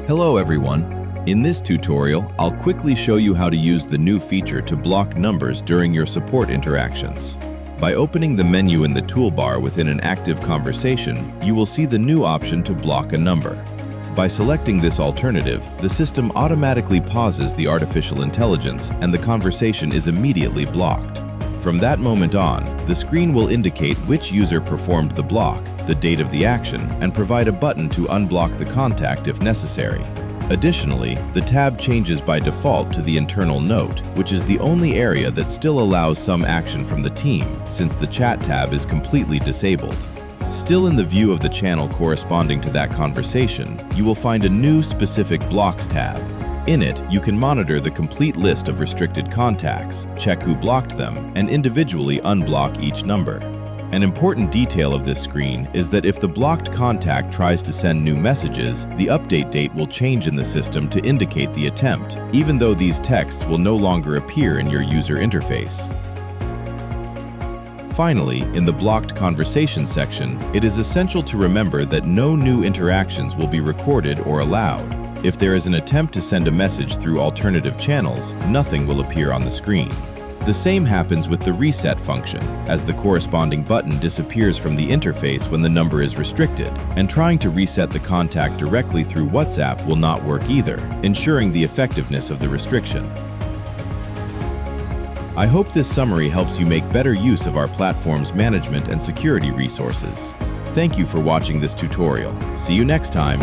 Hello everyone. In this tutorial, I'll quickly show you how to use the new feature to block numbers during your support interactions. By opening the menu in the toolbar within an active conversation, you will see the new option to block a number. By selecting this alternative, the system automatically pauses the artificial intelligence and the conversation is immediately blocked. From that moment on, the screen will indicate which user performed the block, the date of the action, and provide a button to unblock the contact if necessary. Additionally, the tab changes by default to the internal note, which is the only area that still allows some action from the team, since the chat tab is completely disabled. Still in the view of the channel corresponding to that conversation, you will find a new specific blocks tab. In it, you can monitor the complete list of restricted contacts, check who blocked them, and individually unblock each number. An important detail of this screen is that if the blocked contact tries to send new messages, the update date will change in the system to indicate the attempt, even though these texts will no longer appear in your user interface. Finally, in the blocked conversation section, it is essential to remember that no new interactions will be recorded or allowed. If there is an attempt to send a message through alternative channels, nothing will appear on the screen. The same happens with the reset function, as the corresponding button disappears from the interface when the number is restricted, and trying to reset the contact directly through WhatsApp will not work either, ensuring the effectiveness of the restriction. I hope this summary helps you make better use of our platform's management and security resources. Thank you for watching this tutorial. See you next time.